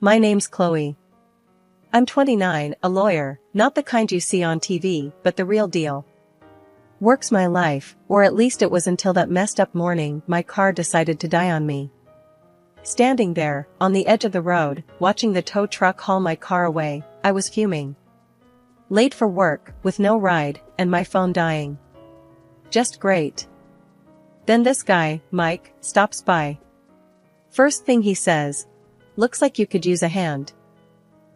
My name's Chloe. I'm 29, a lawyer, not the kind you see on TV, but the real deal. Work's my life, or at least it was until that messed up morning my car decided to die on me. Standing there, on the edge of the road, watching the tow truck haul my car away, I was fuming. Late for work, with no ride, and my phone dying. Just great. Then this guy, Mike, stops by. First thing he says, "Looks like you could use a hand."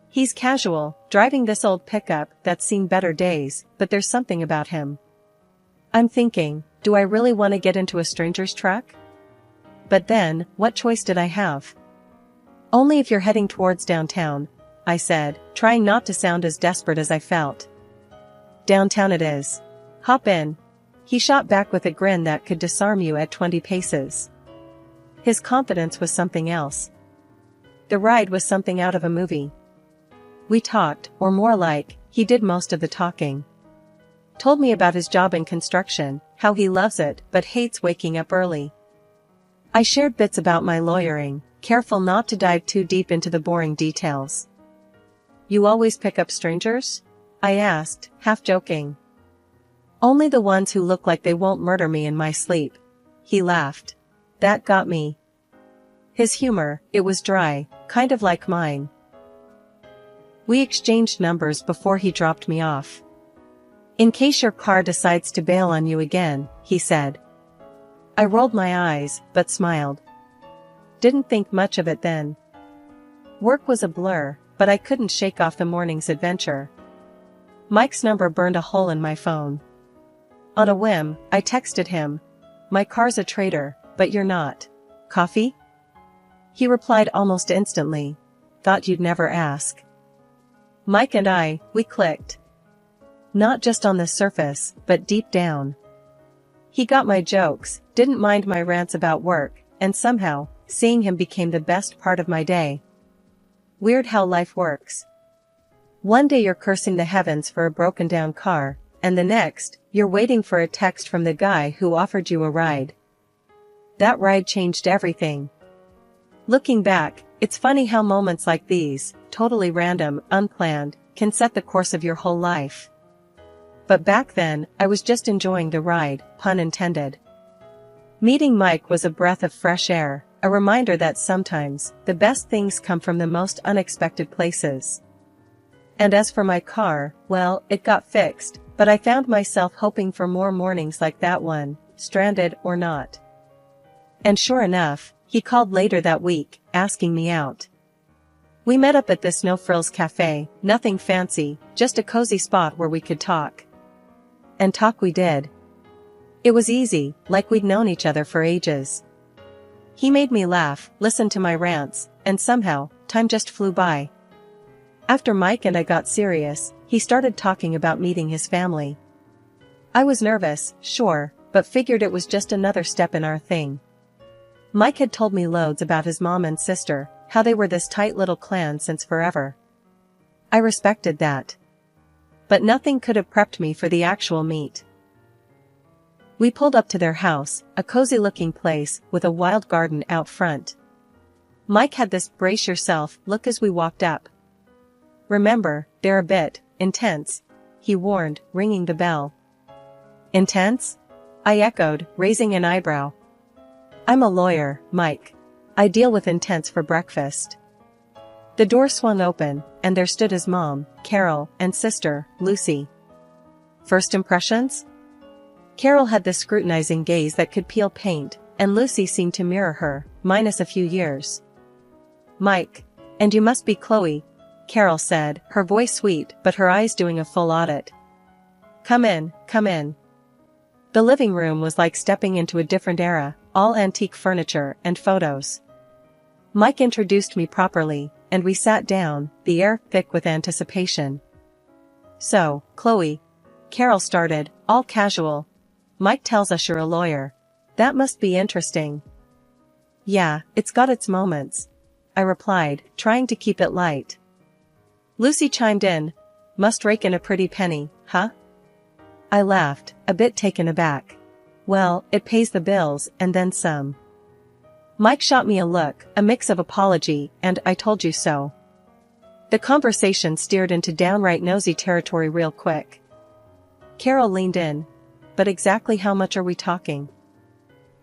He's casual, driving this old pickup that's seen better days, but there's something about him. I'm thinking, do I really want to get into a stranger's truck? But then, what choice did I have? Only if you're heading towards downtown, I said, trying not to sound as desperate as I felt. Downtown it is. Hop in. He shot back with a grin that could disarm you at 20 paces. His confidence was something else. The ride was something out of a movie. We talked, or more like, he did most of the talking. Told me about his job in construction, how he loves it but hates waking up early. I shared bits about my lawyering, careful not to dive too deep into the boring details. You always pick up strangers? I asked, half joking. Only the ones who look like they won't murder me in my sleep. He laughed. That got me. His humor, it was dry, kind of like mine. We exchanged numbers before he dropped me off. In case your car decides to bail on you again, he said. I rolled my eyes, but smiled. Didn't think much of it then. Work was a blur, but I couldn't shake off the morning's adventure. Mike's number burned a hole in my phone. On a whim, I texted him. My car's a traitor, but you're not. Coffee? He replied almost instantly. Thought you'd never ask. Mike and we clicked. Not just on the surface, but deep down. He got my jokes, didn't mind my rants about work, and somehow, seeing him became the best part of my day. Weird how life works. One day you're cursing the heavens for a broken down car, and the next, you're waiting for a text from the guy who offered you a ride. That ride changed everything. Looking back, it's funny how moments like these, totally random, unplanned, can set the course of your whole life. But back then, I was just enjoying the ride, pun intended. Meeting Mike was a breath of fresh air, a reminder that sometimes, the best things come from the most unexpected places. And as for my car, well, it got fixed, but I found myself hoping for more mornings like that one, stranded or not. And sure enough, he called later that week, asking me out. We met up at this No Frills Cafe, nothing fancy, just a cozy spot where we could talk. And talk we did. It was easy, like we'd known each other for ages. He made me laugh, listened to my rants, and somehow, time just flew by. After Mike and I got serious, he started talking about meeting his family. I was nervous, sure, but figured it was just another step in our thing. Mike had told me loads about his mom and sister, how they were this tight little clan since forever. I respected that. But nothing could have prepped me for the actual meet. We pulled up to their house, a cozy-looking place with a wild garden out front. Mike had this brace yourself look as we walked up. Remember, they're a bit intense, he warned, ringing the bell. Intense? I echoed, raising an eyebrow. I'm a lawyer, Mike. I deal with intense for breakfast. The door swung open, and there stood his mom, Carol, and sister, Lucy. First impressions? Carol had the scrutinizing gaze that could peel paint, and Lucy seemed to mirror her, minus a few years. Mike. And you must be Chloe, Carol said, her voice sweet but her eyes doing a full audit. Come in, come in. The living room was like stepping into a different era, all antique furniture and photos. Mike introduced me properly, and we sat down, the air thick with anticipation. So, Chloe, Carol started, all casual. Mike tells us you're a lawyer. That must be interesting. Yeah, it's got its moments, I replied, trying to keep it light. Lucy chimed in. Must rake in a pretty penny, huh? I laughed, a bit taken aback. Well, it pays the bills, and then some. Mike shot me a look, a mix of apology and "I told you so." The conversation steered into downright nosy territory real quick. Carol leaned in. "But exactly how much are we talking?"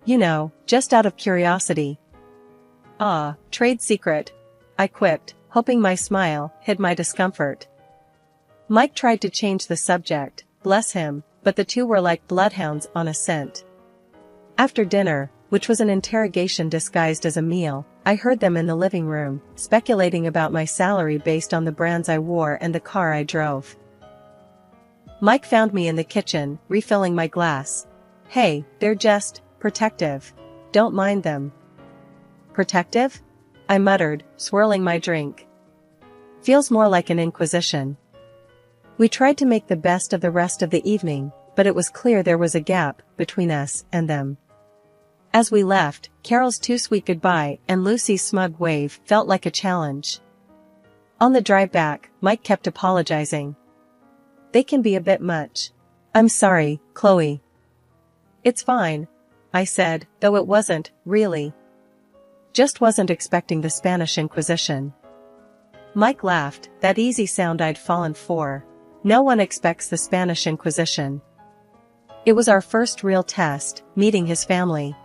"You know, just out of curiosity." "Ah, trade secret," I quipped, hoping my smile hid my discomfort. Mike tried to change the subject, bless him, but the two were like bloodhounds on a scent. After dinner, which was an interrogation disguised as a meal, I heard them in the living room, speculating about my salary based on the brands I wore and the car I drove. Mike found me in the kitchen, refilling my glass. "Hey, they're just protective. Don't mind them." "Protective?" I muttered, swirling my drink. "Feels more like an inquisition." We tried to make the best of the rest of the evening, but it was clear there was a gap between us and them. As we left, Carol's too sweet goodbye and Lucy's smug wave felt like a challenge. On the drive back, Mike kept apologizing. "They can be a bit much." "I'm sorry, Chloe." "It's fine," I said, though it wasn't, really. Just wasn't expecting the Spanish Inquisition. Mike laughed, that easy sound I'd fallen for. No one expects the Spanish Inquisition. It was our first real test, meeting his family.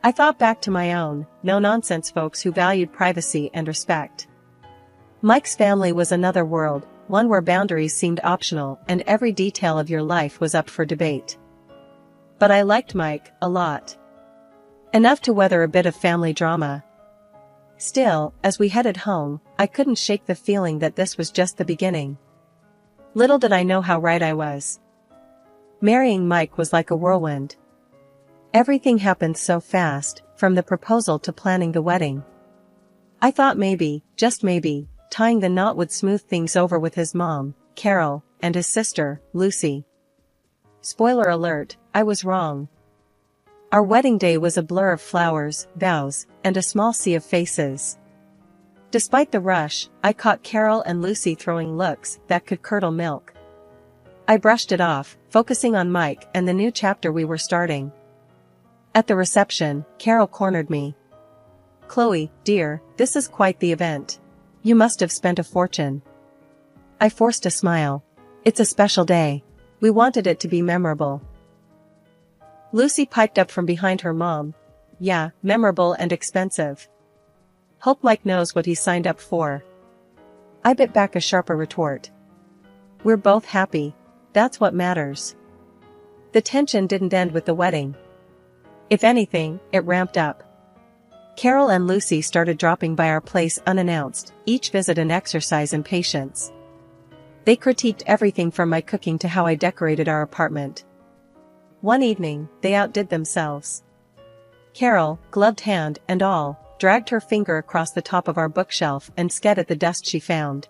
I thought back to my own, no-nonsense folks who valued privacy and respect. Mike's family was another world, one where boundaries seemed optional and every detail of your life was up for debate. But I liked Mike a lot. Enough to weather a bit of family drama. Still, as we headed home, I couldn't shake the feeling that this was just the beginning. Little did I know how right I was. Marrying Mike was like a whirlwind. Everything happened so fast, from the proposal to planning the wedding. I thought maybe, just maybe, tying the knot would smooth things over with his mom, Carol, and his sister, Lucy. Spoiler alert, I was wrong. Our wedding day was a blur of flowers, vows, and a small sea of faces. Despite the rush, I caught Carol and Lucy throwing looks that could curdle milk. I brushed it off, focusing on Mike and the new chapter we were starting. At the reception, Carol cornered me. "Chloe, dear, this is quite the event. You must have spent a fortune." I forced a smile. "It's a special day. We wanted it to be memorable." Lucy piped up from behind her mom. "Yeah, memorable and expensive. Hope Mike knows what he signed up for." I bit back a sharper retort. "We're both happy. That's what matters." The tension didn't end with the wedding. If anything, it ramped up. Carol and Lucy started dropping by our place unannounced, each visit an exercise in patience. They critiqued everything from my cooking to how I decorated our apartment. One evening, they outdid themselves. Carol, gloved hand and all, dragged her finger across the top of our bookshelf and sked at the dust she found.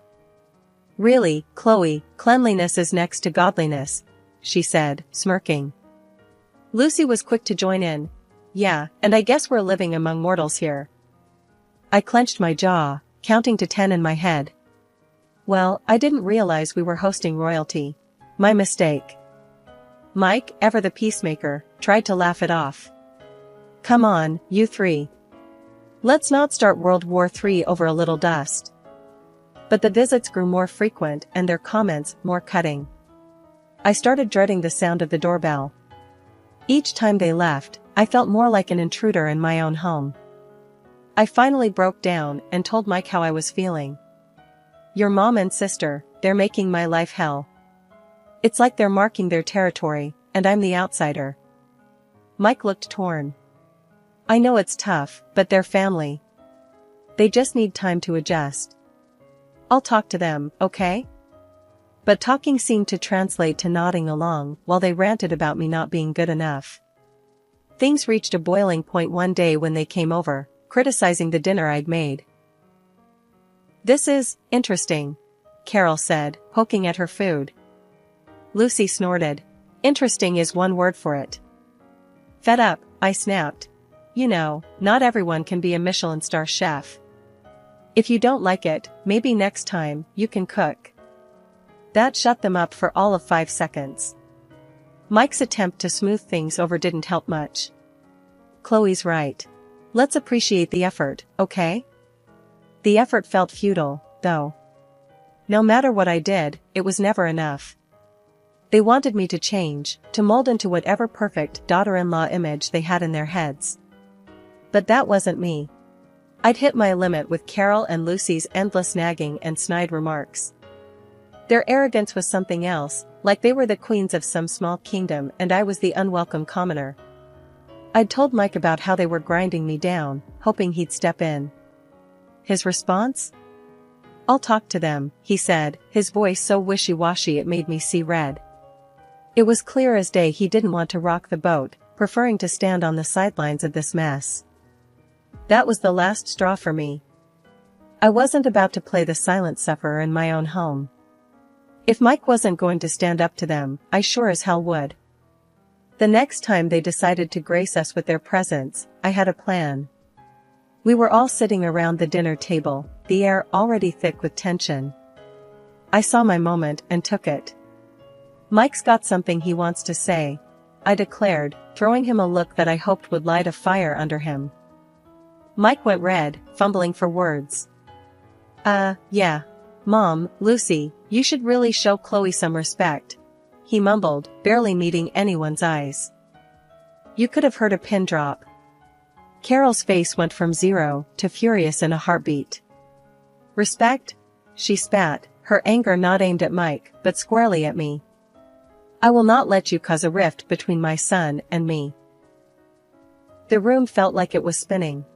"Really, Chloe, cleanliness is next to godliness," she said, smirking. Lucy was quick to join in. "Yeah, and I guess we're living among mortals here." I clenched my jaw, counting to 10 in my head. Well, I didn't realize we were hosting royalty. My mistake. Mike, ever the peacemaker, tried to laugh it off. "Come on, you three. Let's not start World War III over a little dust." But the visits grew more frequent and their comments more cutting. I started dreading the sound of the doorbell. Each time they left, I felt more like an intruder in my own home. I finally broke down and told Mike how I was feeling. "Your mom and sister, they're making my life hell. It's like they're marking their territory, and I'm the outsider." Mike looked torn. "I know it's tough, but they're family. They just need time to adjust. I'll talk to them, okay?" But talking seemed to translate to nodding along while they ranted about me not being good enough. Things reached a boiling point one day when they came over, criticizing the dinner I'd made. "This is interesting," Carol said, poking at her food. Lucy snorted. "Interesting is one word for it." Fed up, I snapped. "You know, not everyone can be a Michelin star chef. If you don't like it, maybe next time you can cook." That shut them up for all of 5 seconds. Mike's attempt to smooth things over didn't help much. "Chloe's right. Let's appreciate the effort, okay? The effort felt futile, though. No matter what I did, it was never enough. They wanted me to change, to mold into whatever perfect daughter-in-law image they had in their heads. But that wasn't me. I'd hit my limit with Carol and Lucy's endless nagging and snide remarks. Their arrogance was something else, like they were the queens of some small kingdom and I was the unwelcome commoner. I'd told Mike about how they were grinding me down, hoping he'd step in. His response? "I'll talk to them," he said, his voice so wishy-washy it made me see red. It was clear as day he didn't want to rock the boat, preferring to stand on the sidelines of this mess. That was the last straw for me. I wasn't about to play the silent sufferer in my own home. If Mike wasn't going to stand up to them, I sure as hell would. The next time they decided to grace us with their presence, I had a plan. We were all sitting around the dinner table, the air already thick with tension. I saw my moment and took it. "Mike's got something he wants to say," I declared, throwing him a look that I hoped would light a fire under him. Mike went red, fumbling for words. Yeah. Mom, Lucy, you should really show Chloe some respect," he mumbled, barely meeting anyone's eyes. You could have heard a pin drop. Carol's face went from 0 to furious in a heartbeat. "Respect?" she spat, her anger not aimed at Mike, but squarely at me. "I will not let you cause a rift between my son and me." The room felt like it was spinning.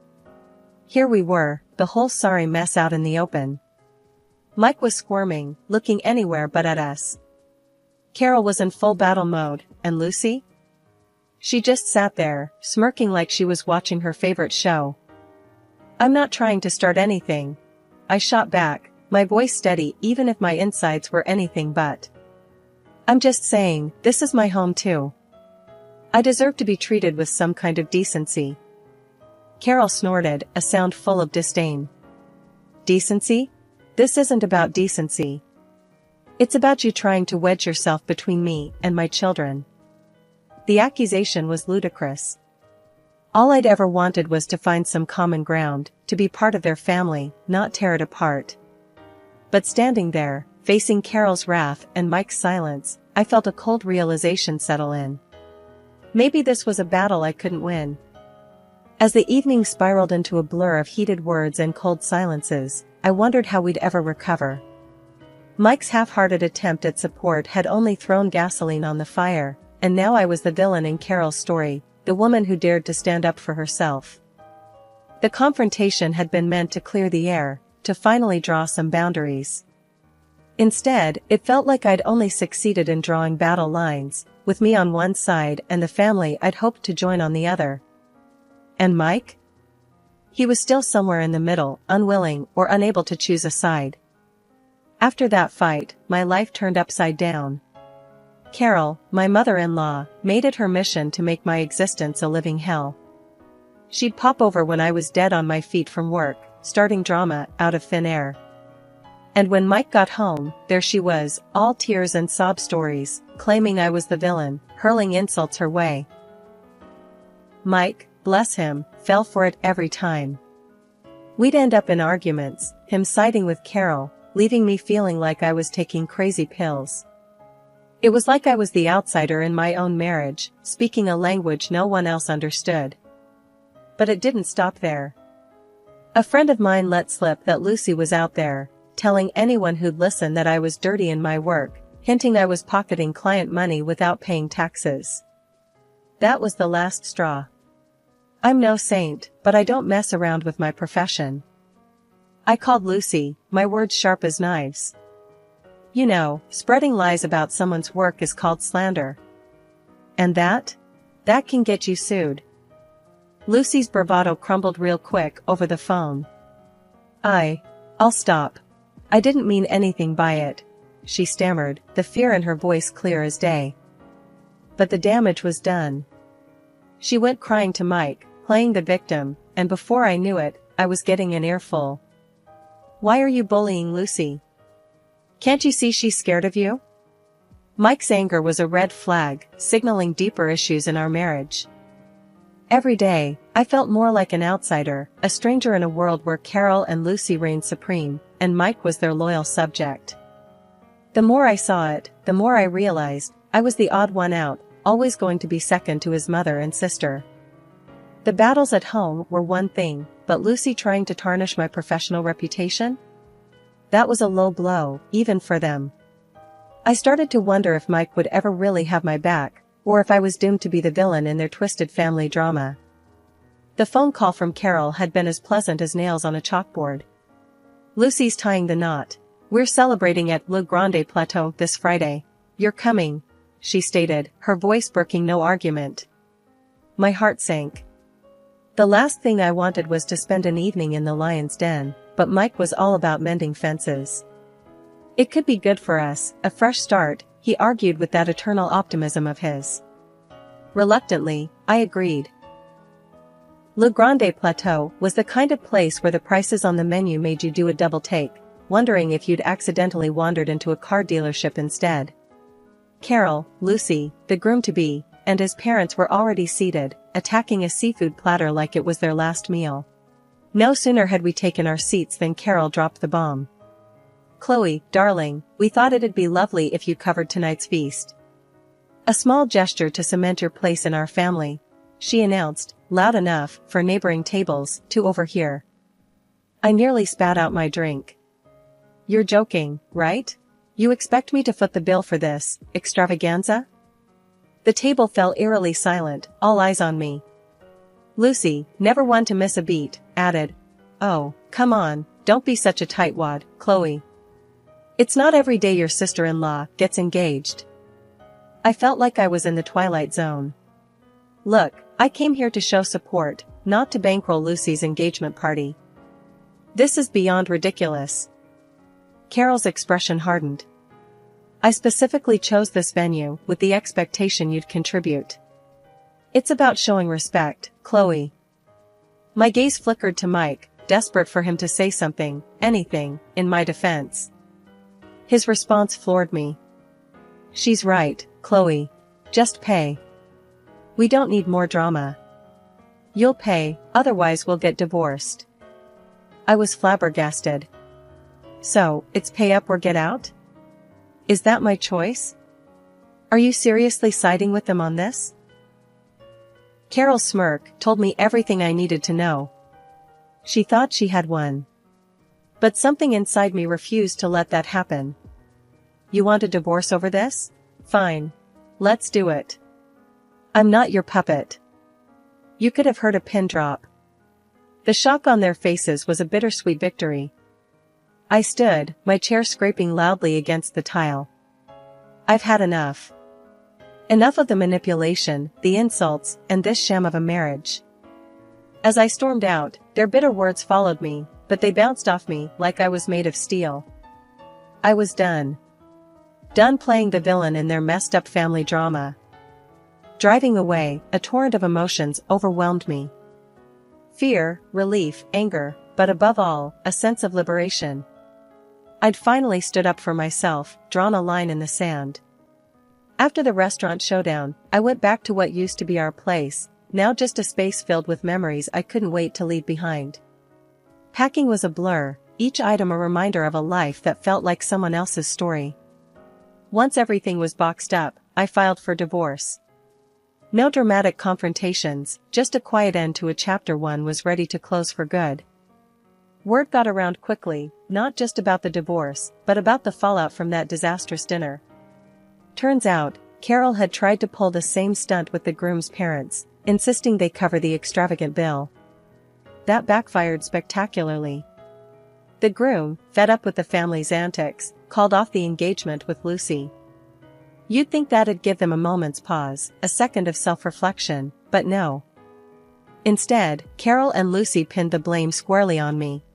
Here we were, the whole sorry mess out in the open. Mike was squirming, looking anywhere but at us. Carol was in full battle mode, and Lucy? She just sat there, smirking like she was watching her favorite show. "I'm not trying to start anything," I shot back, my voice steady even if my insides were anything but. "I'm just saying, this is my home too. I deserve to be treated with some kind of decency." Carol snorted, a sound full of disdain. "Decency? This isn't about decency. It's about you trying to wedge yourself between me and my children." The accusation was ludicrous. All I'd ever wanted was to find some common ground, to be part of their family, not tear it apart. But standing there, facing Carol's wrath and Mike's silence, I felt a cold realization settle in. Maybe this was a battle I couldn't win. As the evening spiraled into a blur of heated words and cold silences, I wondered how we'd ever recover. Mike's half-hearted attempt at support had only thrown gasoline on the fire, and now I was the villain in Carol's story, the woman who dared to stand up for herself. The confrontation had been meant to clear the air, to finally draw some boundaries. Instead, it felt like I'd only succeeded in drawing battle lines, with me on one side and the family I'd hoped to join on the other. And Mike? He was still somewhere in the middle, unwilling or unable to choose a side. After that fight, my life turned upside down. Carol, my mother-in-law, made it her mission to make my existence a living hell. She'd pop over when I was dead on my feet from work, starting drama out of thin air. And when Mike got home, there she was, all tears and sob stories, claiming I was the villain, hurling insults her way. Mike, bless him, fell for it every time. We'd end up in arguments, him siding with Carol, leaving me feeling like I was taking crazy pills. It was like I was the outsider in my own marriage, speaking a language no one else understood. But it didn't stop there. A friend of mine let slip that Lucy was out there, telling anyone who'd listen that I was dirty in my work, hinting I was pocketing client money without paying taxes. That was the last straw. I'm no saint, but I don't mess around with my profession. I called Lucy, my words sharp as knives. You know, spreading lies about someone's work is called slander. And that can get you sued. Lucy's bravado crumbled real quick over the phone. I'll stop. I didn't mean anything by it, she stammered, the fear in her voice clear as day. But the damage was done. She went crying to Mike, playing the victim, and before I knew it, I was getting an earful. Why are you bullying Lucy? Can't you see she's scared of you? Mike's anger was a red flag, signaling deeper issues in our marriage. Every day, I felt more like an outsider, a stranger in a world where Carol and Lucy reigned supreme, and Mike was their loyal subject. The more I saw it, the more I realized I was the odd one out, always going to be second to his mother and sister. The battles at home were one thing, but Lucy trying to tarnish my professional reputation? That was a low blow, even for them. I started to wonder if Mike would ever really have my back, or if I was doomed to be the villain in their twisted family drama. The phone call from Carol had been as pleasant as nails on a chalkboard. "Lucy's tying the knot. We're celebrating at Le Grande Plateau this Friday. You're coming," she stated, her voice broking no argument. My heart sank. The last thing I wanted was to spend an evening in the lion's den, but Mike was all about mending fences. It could be good for us, a fresh start, he argued with that eternal optimism of his. Reluctantly, I agreed. Le Grande Plateau was the kind of place where the prices on the menu made you do a double take, wondering if you'd accidentally wandered into a car dealership instead. Carol, Lucy, the groom-to-be, and his parents were already seated, attacking a seafood platter like it was their last meal. No sooner had we taken our seats than Carol dropped the bomb. "Chloe, darling, we thought it'd be lovely if you covered tonight's feast. A small gesture to cement your place in our family," she announced, loud enough for neighboring tables to overhear. I nearly spat out my drink. "You're joking, right? You expect me to foot the bill for this extravaganza?" The table fell eerily silent, all eyes on me. Lucy, never one to miss a beat, added, "Oh, come on, don't be such a tightwad, Chloe. It's not every day your sister-in-law gets engaged." I felt like I was in the twilight zone. "Look, I came here to show support, not to bankroll Lucy's engagement party. This is beyond ridiculous." Carol's expression hardened. "I specifically chose this venue with the expectation you'd contribute. It's about showing respect, Chloe." My gaze flickered to Mike, desperate for him to say something, anything, in my defense. His response floored me. "She's right, Chloe. Just pay. We don't need more drama. You'll pay, otherwise we'll get divorced." I was flabbergasted. "So, it's pay up or get out? Is that my choice? Are you seriously siding with them on this?" Carol's smirk told me everything I needed to know. She thought she had won. But something inside me refused to let that happen. "You want a divorce over this? Fine. Let's do it. I'm not your puppet." You could have heard a pin drop. The shock on their faces was a bittersweet victory. I stood, my chair scraping loudly against the tile. I've had enough. Enough of the manipulation, the insults, and this sham of a marriage. As I stormed out, their bitter words followed me, but they bounced off me like I was made of steel. I was done. Done playing the villain in their messed up family drama. Driving away, a torrent of emotions overwhelmed me. Fear, relief, anger, but above all, a sense of liberation. I'd finally stood up for myself, drawn a line in the sand. After the restaurant showdown, I went back to what used to be our place, now just a space filled with memories I couldn't wait to leave behind. Packing was a blur, each item a reminder of a life that felt like someone else's story. Once everything was boxed up, I filed for divorce. No dramatic confrontations, just a quiet end to a chapter one was ready to close for good. Word got around quickly, not just about the divorce, but about the fallout from that disastrous dinner. Turns out, Carol had tried to pull the same stunt with the groom's parents, insisting they cover the extravagant bill. That backfired spectacularly. The groom, fed up with the family's antics, called off the engagement with Lucy. You'd think that'd give them a moment's pause, a second of self-reflection, but no. Instead, Carol and Lucy pinned the blame squarely on me.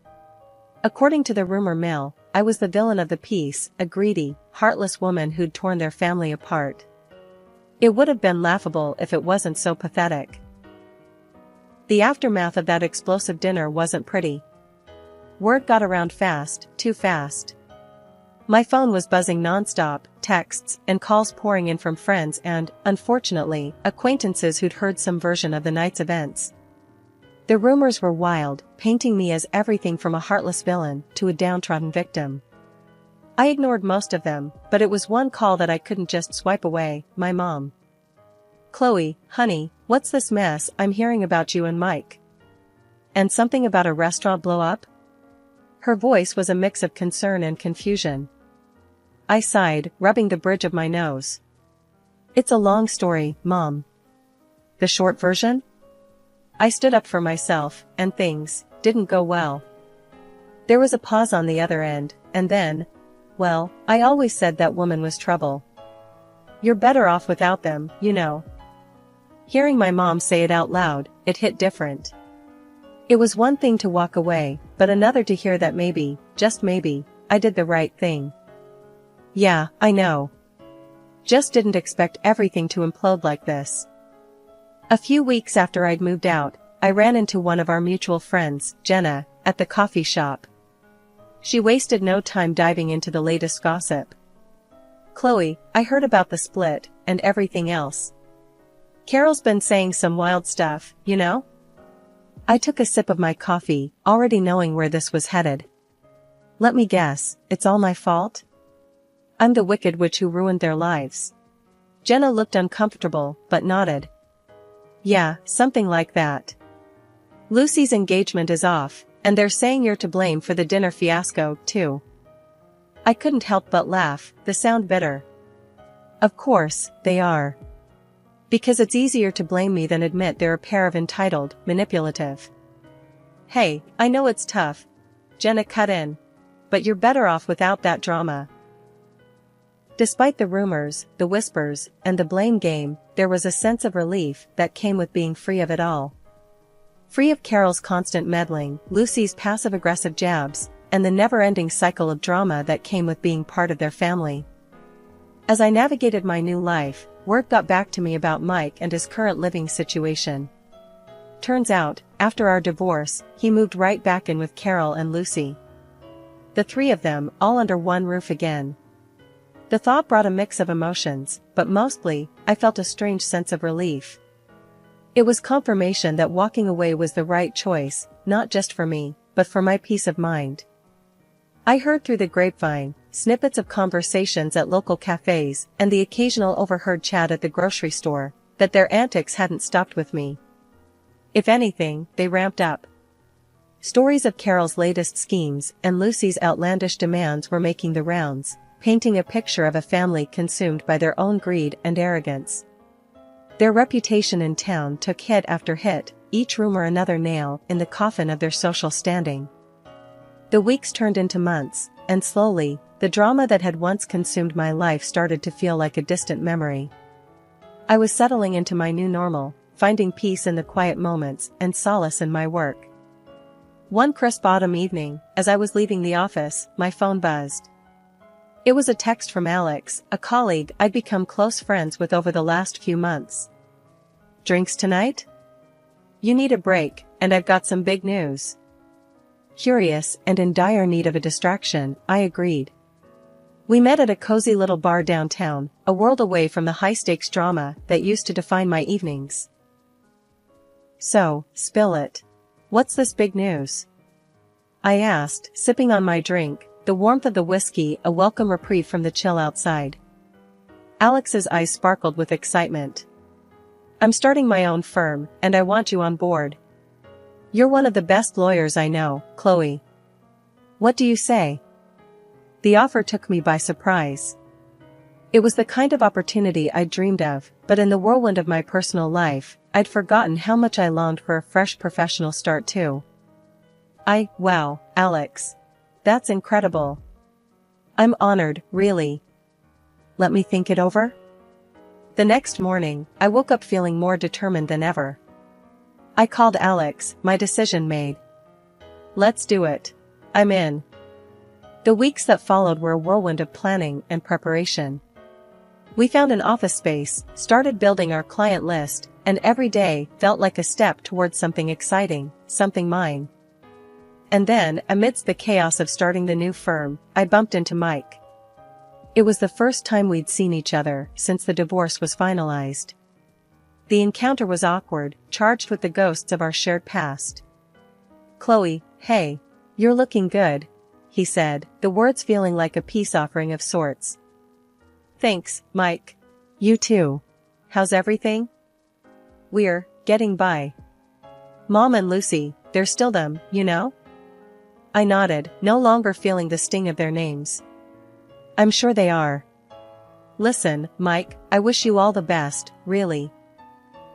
According to the rumor mill, I was the villain of the piece, a greedy, heartless woman who'd torn their family apart. It would have been laughable if it wasn't so pathetic. The aftermath of that explosive dinner wasn't pretty. Word got around fast, too fast. My phone was buzzing nonstop, texts and calls pouring in from friends and, unfortunately, acquaintances who'd heard some version of the night's events. The rumors were wild, painting me as everything from a heartless villain to a downtrodden victim. I ignored most of them, but it was one call that I couldn't just swipe away, my mom. "Chloe, honey, what's this mess I'm hearing about you and Mike? And something about a restaurant blow up?" Her voice was a mix of concern and confusion. I sighed, rubbing the bridge of my nose. "It's a long story, Mom. The short version?" I stood up for myself, and things didn't go well. There was a pause on the other end, and then, "Well, I always said that woman was trouble. You're better off without them, you know." Hearing my mom say it out loud, it hit different. It was one thing to walk away, but another to hear that maybe, just maybe, I did the right thing. "Yeah, I know. Just didn't expect everything to implode like this." A few weeks after I'd moved out, I ran into one of our mutual friends, Jenna, at the coffee shop. She wasted no time diving into the latest gossip. "Chloe, I heard about the split, and everything else. Carol's been saying some wild stuff, you know?" I took a sip of my coffee, already knowing where this was headed. "Let me guess, it's all my fault? I'm the wicked witch who ruined their lives." Jenna looked uncomfortable, but nodded. "Yeah, something like that. Lucy's engagement is off, and they're saying you're to blame for the dinner fiasco, too." I couldn't help but laugh, the sound bitter. Of course, they are. Because it's easier to blame me than admit they're a pair of entitled, manipulative. "Hey, I know it's tough," Jenna cut in. "But you're better off without that drama." Despite the rumors, the whispers, and the blame game, there was a sense of relief that came with being free of it all. Free of Carol's constant meddling, Lucy's passive-aggressive jabs, and the never-ending cycle of drama that came with being part of their family. As I navigated my new life, word got back to me about Mike and his current living situation. Turns out, after our divorce, he moved right back in with Carol and Lucy. The three of them, all under one roof again. The thought brought a mix of emotions, but mostly, I felt a strange sense of relief. It was confirmation that walking away was the right choice, not just for me, but for my peace of mind. I heard through the grapevine, snippets of conversations at local cafes, and the occasional overheard chat at the grocery store, that their antics hadn't stopped with me. If anything, they ramped up. Stories of Carol's latest schemes and Lucy's outlandish demands were making the rounds, painting a picture of a family consumed by their own greed and arrogance. Their reputation in town took hit after hit, each rumor another nail in the coffin of their social standing. The weeks turned into months, and slowly, the drama that had once consumed my life started to feel like a distant memory. I was settling into my new normal, finding peace in the quiet moments and solace in my work. One crisp autumn evening, as I was leaving the office, my phone buzzed. It was a text from Alex, a colleague I'd become close friends with over the last few months. "Drinks tonight? You need a break, and I've got some big news." Curious and in dire need of a distraction, I agreed. We met at a cozy little bar downtown, a world away from the high-stakes drama that used to define my evenings. "So, spill it. What's this big news?" I asked, sipping on my drink, the warmth of the whiskey a welcome reprieve from the chill outside. Alex's eyes sparkled with excitement. "I'm starting my own firm, and I want you on board. You're one of the best lawyers I know, Chloe. What do you say?" The offer took me by surprise. It was the kind of opportunity I'd dreamed of, but in the whirlwind of my personal life, I'd forgotten how much I longed for a fresh professional start too. Wow, Alex. That's incredible. I'm honored, really. Let me think it over." The next morning, I woke up feeling more determined than ever. I called Alex, my decision made. "Let's do it. I'm in." The weeks that followed were a whirlwind of planning and preparation. We found an office space, started building our client list, and every day felt like a step towards something exciting, something mine. And then, amidst the chaos of starting the new firm, I bumped into Mike. It was the first time we'd seen each other since the divorce was finalized. The encounter was awkward, charged with the ghosts of our shared past. "Chloe, hey. You're looking good," he said, the words feeling like a peace offering of sorts. "Thanks, Mike. You too. How's everything?" "We're getting by. Mom and Lucy, they're still them, you know?" I nodded, no longer feeling the sting of their names. "I'm sure they are. Listen, Mike, I wish you all the best, really."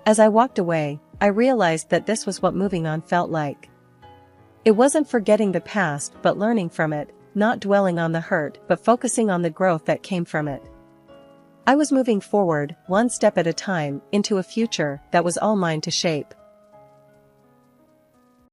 As I walked away, I realized that this was what moving on felt like. It wasn't forgetting the past but learning from it, not dwelling on the hurt but focusing on the growth that came from it. I was moving forward, one step at a time, into a future that was all mine to shape.